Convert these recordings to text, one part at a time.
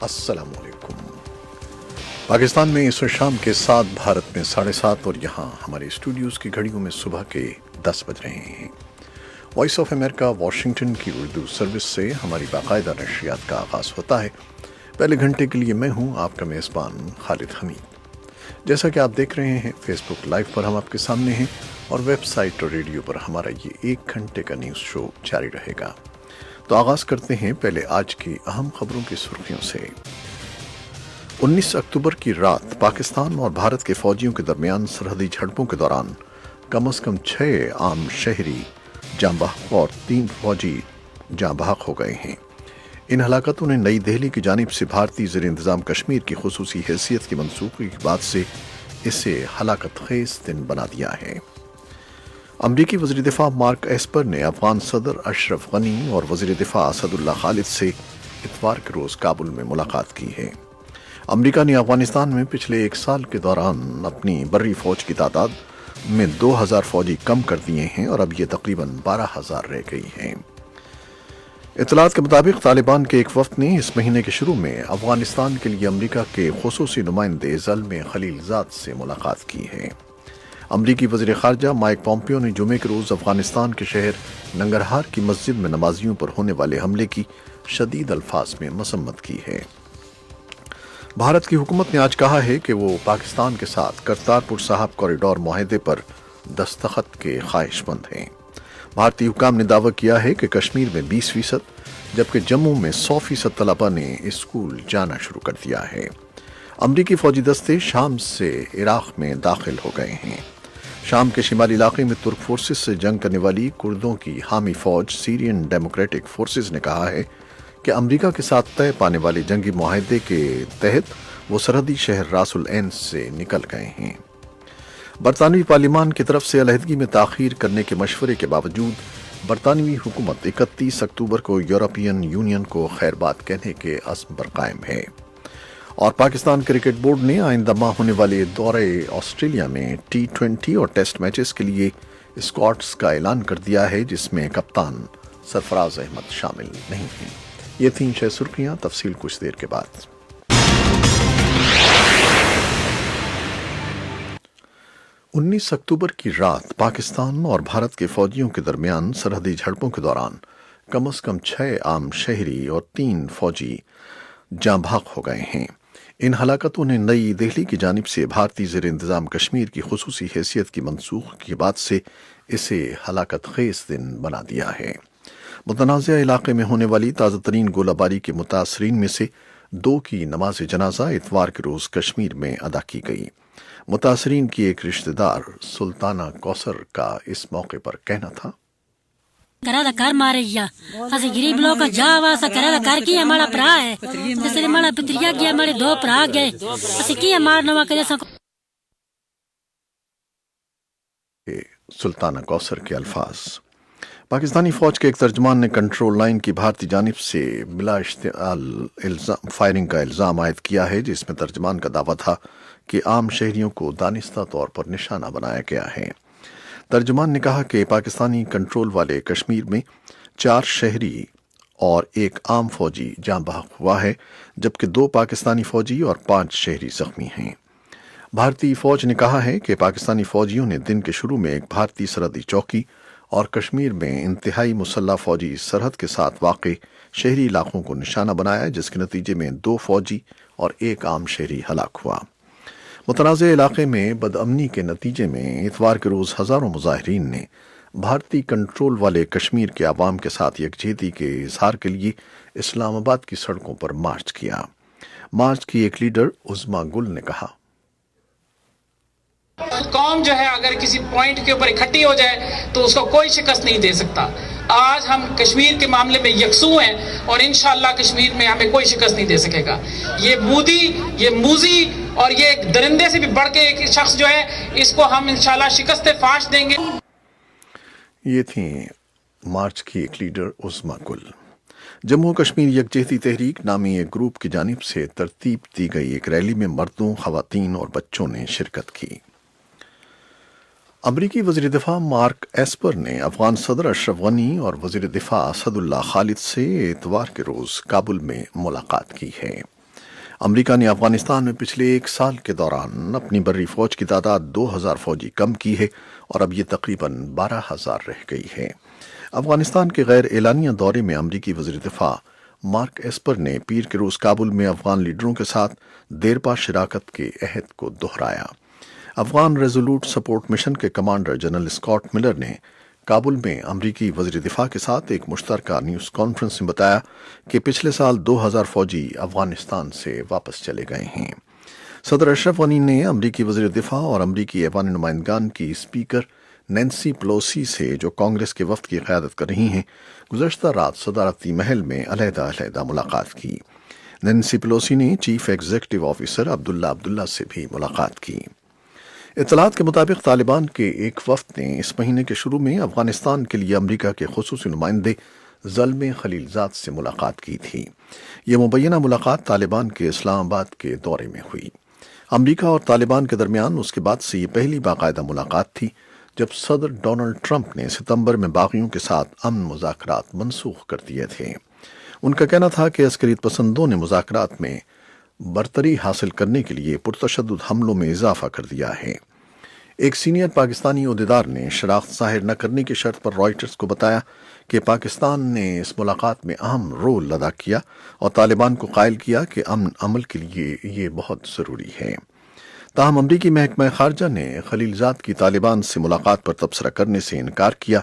السلام علیکم۔ پاکستان میں اس وقت شام کے 7، بھارت میں 7:30 اور یہاں ہمارے اسٹوڈیوز کی گھڑیوں میں صبح کے 10 بج رہے ہیں۔ وائس آف امریکہ واشنگٹن کی اردو سروس سے ہماری باقاعدہ نشریات کا آغاز ہوتا ہے۔ پہلے گھنٹے کے لیے میں ہوں آپ کا میزبان خالد حمید۔ جیسا کہ آپ دیکھ رہے ہیں فیس بک لائیو پر ہم آپ کے سامنے ہیں، اور ویب سائٹ اور ریڈیو پر ہمارا یہ 1 گھنٹے کا نیوز شو جاری رہے گا۔ تو آغاز کرتے ہیں پہلے آج کی اہم خبروں کی سرخیوں سے۔ 19 اکتوبر کی رات پاکستان اور بھارت کے فوجیوں کے درمیان سرحدی جھڑپوں کے دوران کم از کم 6 عام شہری جاں بحق اور 3 فوجی جاں بحق ہو گئے ہیں۔ ان ہلاکتوں نے نئی دہلی کی جانب سے بھارتی زیر انتظام کشمیر کی خصوصی حیثیت کی منسوخی کے بعد سے اسے ہلاکت خیز دن بنا دیا ہے۔ امریکی وزیر دفاع مارک ایسپر نے افغان صدر اشرف غنی اور وزیر دفاع اسد اللہ خالد سے اتوار کے روز کابل میں ملاقات کی ہے۔ امریکہ نے افغانستان میں پچھلے 1 سال کے دوران اپنی بری فوج کی تعداد میں 2000 فوجی کم کر دیے ہیں، اور اب یہ تقریباً 12000 رہ گئی ہیں۔ اطلاعات کے مطابق طالبان کے ایک وفد نے اس مہینے کے شروع میں افغانستان کے لیے امریکہ کے خصوصی نمائندے زلمے خلیل زاد سے ملاقات کی ہے۔ امریکی وزیر خارجہ مائک پومپیو نے جمعے کے روز افغانستان کے شہر ننگرہار کی مسجد میں نمازیوں پر ہونے والے حملے کی شدید الفاظ میں مذمت کی ہے۔ بھارت کی حکومت نے آج کہا ہے کہ وہ پاکستان کے ساتھ کرتارپور صاحب کوریڈور معاہدے پر دستخط کے خواہش مند ہیں۔ بھارتی حکام نے دعویٰ کیا ہے کہ کشمیر میں 20%، جبکہ جموں میں 100% طلبہ نے اسکول جانا شروع کر دیا ہے۔ امریکی فوجی دستے شام سے عراق میں داخل ہو گئے ہیں۔ شام کے شمالی علاقے میں ترک فورسز سے جنگ کرنے والی کردوں کی حامی فوج سیرین ڈیموکریٹک فورسز نے کہا ہے کہ امریکہ کے ساتھ طے پانے والے جنگی معاہدے کے تحت وہ سرحدی شہر راس العین سے نکل گئے ہیں۔ برطانوی پارلیمان کی طرف سے علیحدگی میں تاخیر کرنے کے مشورے کے باوجود برطانوی حکومت 31 اکتوبر کو یورپین یونین کو خیر بات کہنے کے عزم پر قائم ہے۔ اور پاکستان کرکٹ بورڈ نے آئندہ ماہ ہونے والے دورے آسٹریلیا میں T20 اور ٹیسٹ میچز کے لیے اسکواڈز کا اعلان کر دیا ہے، جس میں کپتان سرفراز احمد شامل نہیں ہیں۔ یہ تھیں 6 سرخیاں، تفصیل کچھ دیر کے بعد۔ 19 اکتوبر کی رات پاکستان اور بھارت کے فوجیوں کے درمیان سرحدی جھڑپوں کے دوران کم از کم 6 عام شہری اور 3 فوجی جاں بحق ہو گئے ہیں۔ ان ہلاکتوں نے نئی دہلی کی جانب سے بھارتی زیر انتظام کشمیر کی خصوصی حیثیت کی منسوخی کے بعد سے اسے ہلاکت خیز دن بنا دیا ہے۔ متنازع علاقے میں ہونے والی تازہ ترین گولہ باری کے متاثرین میں سے 2 کی نماز جنازہ اتوار کے روز کشمیر میں ادا کی گئی۔ متاثرین کی ایک رشتہ دار سلطانہ کوثر کا اس موقع پر کہنا تھا: کرا دا کر مارے یا اسی غریب لوگ کا جا واسا کرا دا کر کی ہمارا پرا ہے، جیسے ہمارا پتریا گیا، ہمارے 2 پرا گئے، اسی کی ہمارا نوا کرے سکو۔ سلطانہ کوثر کے الفاظ۔ پاکستانی فوج کے ایک ترجمان نے کنٹرول لائن کی بھارتی جانب سے بلا اشتعال فائرنگ کا الزام عائد کیا ہے، جس میں ترجمان کا دعویٰ تھا کہ عام شہریوں کو دانستہ طور پر نشانہ بنایا گیا ہے۔ ترجمان نے کہا کہ پاکستانی کنٹرول والے کشمیر میں 4 شہری اور 1 عام فوجی جاں بحق ہوا ہے، جبکہ 2 پاکستانی فوجی اور 5 شہری زخمی ہیں۔ بھارتی فوج نے کہا ہے کہ پاکستانی فوجیوں نے دن کے شروع میں ایک بھارتی سرحدی چوکی اور کشمیر میں انتہائی مسلح فوجی سرحد کے ساتھ واقع شہری علاقوں کو نشانہ بنایا، جس کے نتیجے میں 2 فوجی اور 1 عام شہری ہلاک ہوا۔ متنازع علاقے میں بدامنی کے نتیجے میں اتوار کے روز ہزاروں مظاہرین نے بھارتی کنٹرول والے کشمیر کے عوام کے ساتھ یکجہتی کے اظہار کے لیے اسلام آباد کی سڑکوں پر مارچ کیا۔ مارچ کی ایک لیڈر عظما گل نے کہا: قوم جو ہے اگر کسی پوائنٹ کے اوپر اکٹھی ہو جائے تو اس کو کوئی شکست نہیں دے سکتا۔ آج ہم کشمیر کے معاملے میں یکسو ہیں، اور انشاءاللہ کشمیر میں ہمیں کوئی شکست نہیں دے سکے گا۔ یہ مودی، یہ موزی اور یہ ایک درندے سے بھی بڑھ کے ایک شخص جو ہے، اس کو ہم انشاءاللہ شکست فاش دیں گے۔ یہ تھیں مارچ کی ایک لیڈر عظما گل۔ جموں کشمیر یکجہتی تحریک نامی ایک گروپ کی جانب سے ترتیب دی گئی ایک ریلی میں مردوں، خواتین اور بچوں نے شرکت کی۔ امریکی وزیر دفاع مارک ایسپر نے افغان صدر اشرف غنی اور وزیر دفاع اسد اللہ خالد سے اتوار کے روز کابل میں ملاقات کی ہے۔ امریکہ نے افغانستان میں پچھلے ایک سال کے دوران اپنی بری فوج کی تعداد 2000 فوجی کم کی ہے اور اب یہ تقریباً 12000 رہ گئی ہے۔ افغانستان کے غیر اعلانیہ دورے میں امریکی وزیر دفاع مارک ایسپر نے پیر کے روز کابل میں افغان لیڈروں کے ساتھ دیرپا شراکت کے عہد کو دہرایا۔ افغان ریزولوٹ سپورٹ مشن کے کمانڈر جنرل اسکاٹ ملر نے کابل میں امریکی وزیر دفاع کے ساتھ ایک مشترکہ نیوز کانفرنس میں بتایا کہ پچھلے سال 2000 فوجی افغانستان سے واپس چلے گئے ہیں۔ صدر اشرف غنی نے امریکی وزیر دفاع اور امریکی ایوان نمائندگان کی اسپیکر نینسی پلوسی سے، جو کانگریس کے وفد کی قیادت کر رہی ہیں، گزشتہ رات صدارتی محل میں علیحدہ ملاقات کی۔ نینسی پلوسی نے چیف ایگزیکٹو آفیسر عبداللہ سے بھی ملاقات کی۔ اطلاعات کے مطابق طالبان کے ایک وفد نے اس مہینے کے شروع میں افغانستان کے لیے امریکہ کے خصوصی نمائندے زلمے خلیل زاد سے ملاقات کی تھی۔ یہ مبینہ ملاقات طالبان کے اسلام آباد کے دورے میں ہوئی۔ امریکہ اور طالبان کے درمیان اس کے بعد سے یہ پہلی باقاعدہ ملاقات تھی جب صدر ڈونلڈ ٹرمپ نے ستمبر میں باغیوں کے ساتھ امن مذاکرات منسوخ کر دیے تھے۔ ان کا کہنا تھا کہ عسکریت پسندوں نے مذاکرات میں برتری حاصل کرنے کے لیے پرتشدد حملوں میں اضافہ کر دیا ہے۔ ایک سینئر پاکستانی عہدیدار نے شناخت ظاہر نہ کرنے کی شرط پر رائٹرز کو بتایا کہ پاکستان نے اس ملاقات میں اہم رول ادا کیا اور طالبان کو قائل کیا کہ امن عمل کے لیے یہ بہت ضروری ہے۔ تاہم امریکی محکمہ خارجہ نے خلیل زاد کی طالبان سے ملاقات پر تبصرہ کرنے سے انکار کیا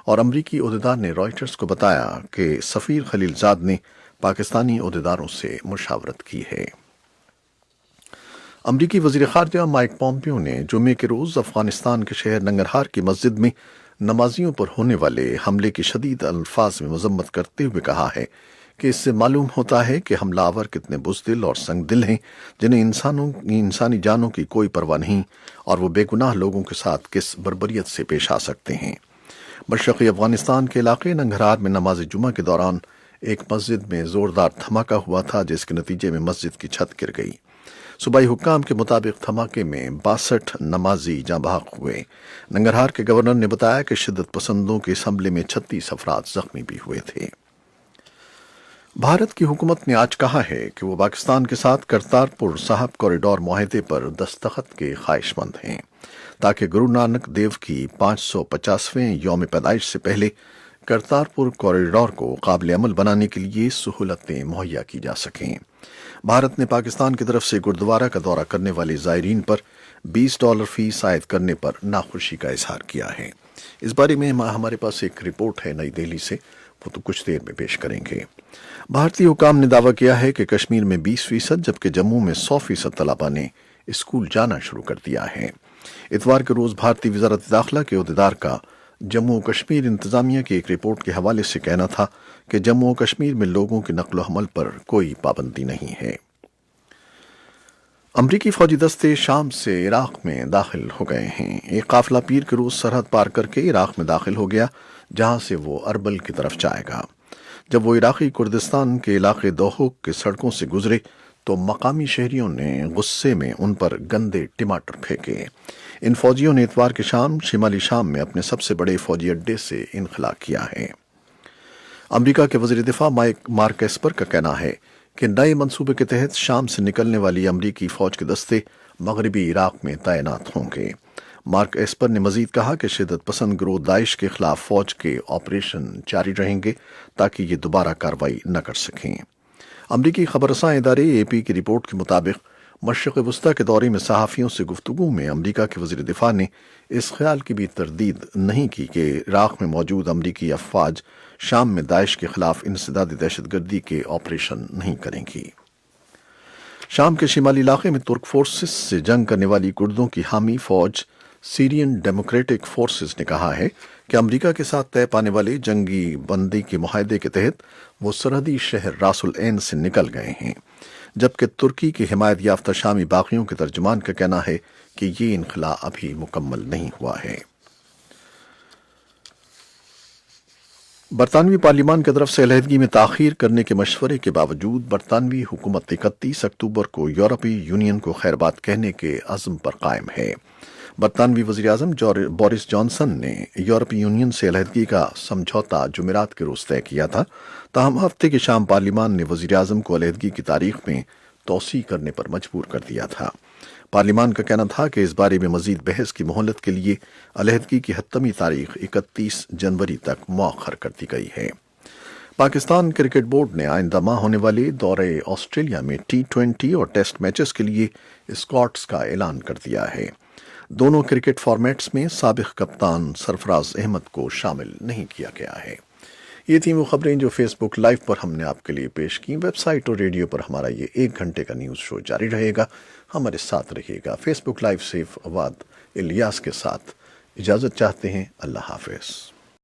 اور امریکی عہدیدار نے رائٹرز کو بتایا کہ سفیر خلیل زاد نے پاکستانی عہدیداروں سے مشاورت کی ہے۔ امریکی وزیر خارجہ مائک پومپیو نے جمعے کے روز افغانستان کے شہر ننگرہار کی مسجد میں نمازیوں پر ہونے والے حملے کی شدید الفاظ میں مذمت کرتے ہوئے کہا ہے کہ اس سے معلوم ہوتا ہے کہ حملہ آور کتنے بزدل اور سنگ دل ہیں، جنہیں انسانی جانوں کی کوئی پرواہ نہیں اور وہ بے گناہ لوگوں کے ساتھ کس بربریت سے پیش آ سکتے ہیں۔ مشرقی افغانستان کے علاقے ننگرہار میں نماز جمعہ کے دوران ایک مسجد میں زوردار دھماکہ ہوا تھا، جس کے نتیجے میں مسجد کی چھت گر گئی۔ صوبائی حکام کے مطابق دھماکے میں 62 نمازی جاں بحق ہوئے۔ ننگرہار کے گورنر نے بتایا کہ شدت پسندوں کے اس حملے میں 36 افراد زخمی بھی ہوئے تھے۔ بھارت کی حکومت نے آج کہا ہے کہ وہ پاکستان کے ساتھ کرتارپور صاحب کوریڈور معاہدے پر دستخط کے خواہش مند ہیں تاکہ گرو نانک دیو کی 550ویں یوم پیدائش سے پہلے کرتارپور کوریڈور کو قابل عمل بنانے کے لیے سہولتیں مہیا کی جا سکیں۔ بھارت نے پاکستان کی طرف سے گردوارہ کا دورہ کرنے والے زائرین پر $20 فیس عائد کرنے پر ناخوشی کا اظہار کیا ہے۔ اس بارے میں ہمارے پاس ایک رپورٹ ہے نئی دہلی سے، وہ تو کچھ دیر میں پیش کریں گے۔ بھارتی حکام نے دعویٰ کیا ہے کہ کشمیر میں 20% جبکہ جموں میں 100% طلباء نے اسکول جانا شروع کر دیا ہے۔ اتوار کے روز بھارتی وزارت داخلہ کے عہدیدار کا جموں و کشمیر انتظامیہ کی ایک رپورٹ کے حوالے سے کہنا تھا کہ جموں و کشمیر میں لوگوں کی نقل و حمل پر کوئی پابندی نہیں ہے۔ امریکی فوجی دستے شام سے عراق میں داخل ہو گئے ہیں۔ ایک قافلہ پیر کے روز سرحد پار کر کے عراق میں داخل ہو گیا، جہاں سے وہ اربل کی طرف جائے گا۔ جب وہ عراقی کردستان کے علاقے دوحوک کے سڑکوں سے گزرے تو مقامی شہریوں نے غصے میں ان پر گندے ٹماٹر پھینکے۔ ان فوجیوں نے اتوار کی شام شمالی شام میں اپنے سب سے بڑے فوجی اڈے سے انخلا کیا ہے۔ امریکہ کے وزیر دفاع مارک ایسپر کا کہنا ہے کہ نئے منصوبے کے تحت شام سے نکلنے والی امریکی فوج کے دستے مغربی عراق میں تعینات ہوں گے۔ مارک ایسپر نے مزید کہا کہ شدت پسند گروہ داعش کے خلاف فوج کے آپریشن جاری رہیں گے تاکہ یہ دوبارہ کارروائی نہ کر سکیں۔ امریکی خبررساں ادارے اے پی کی رپورٹ کے مطابق مشرق وسطیٰ کے دورے میں صحافیوں سے گفتگو میں امریکہ کے وزیر دفاع نے اس خیال کی بھی تردید نہیں کی کہ عراق میں موجود امریکی افواج شام میں داعش کے خلاف انسدادی دہشت گردی کے آپریشن نہیں کریں گی۔ شام کے شمالی علاقے میں ترک فورسز سے جنگ کرنے والی کردوں کی حامی فوج سیرین ڈیموکریٹک فورسز نے کہا ہے کہ امریکہ کے ساتھ طے پانے والے جنگی بندی کے معاہدے کے تحت وہ سرحدی شہر راس العین سے نکل گئے ہیں، جبکہ ترکی کی حمایت یافتہ شامی باغیوں کے ترجمان کا کہنا ہے کہ یہ انخلا ابھی مکمل نہیں ہوا ہے۔ برطانوی پارلیمان کی طرف سے علیحدگی میں تاخیر کرنے کے مشورے کے باوجود برطانوی حکومت 31 اکتوبر کو یورپی یونین کو خیر بات کہنے کے عزم پر قائم ہے۔ برطانوی وزیر اعظم بورس جانسن نے یورپی یونین سے علیحدگی کا سمجھوتا جمعرات کے روز طے کیا تھا، تاہم ہفتے کی شام پارلیمان نے وزیر اعظم کو علیحدگی کی تاریخ میں توسیع کرنے پر مجبور کر دیا تھا۔ پارلیمان کا کہنا تھا کہ اس بارے میں مزید بحث کی مہلت کے لیے علیحدگی کی حتمی تاریخ 31 جنوری تک مؤخر کر دی گئی ہے۔ پاکستان کرکٹ بورڈ نے آئندہ ماہ ہونے والے دورہ آسٹریلیا میں T20 اور ٹیسٹ میچز کے لیے اسکواڈز کا اعلان کر دیا ہے۔ دونوں کرکٹ فارمیٹس میں سابق کپتان سرفراز احمد کو شامل نہیں کیا گیا ہے۔ یہ تھیں وہ خبریں جو فیس بک لائیو پر ہم نے آپ کے لیے پیش کی۔ ویب سائٹ اور ریڈیو پر ہمارا یہ 1 گھنٹے کا نیوز شو جاری رہے گا، ہمارے ساتھ رہیے گا۔ فیس بک لائیو سے فواد الیاس کے ساتھ اجازت چاہتے ہیں۔ اللہ حافظ۔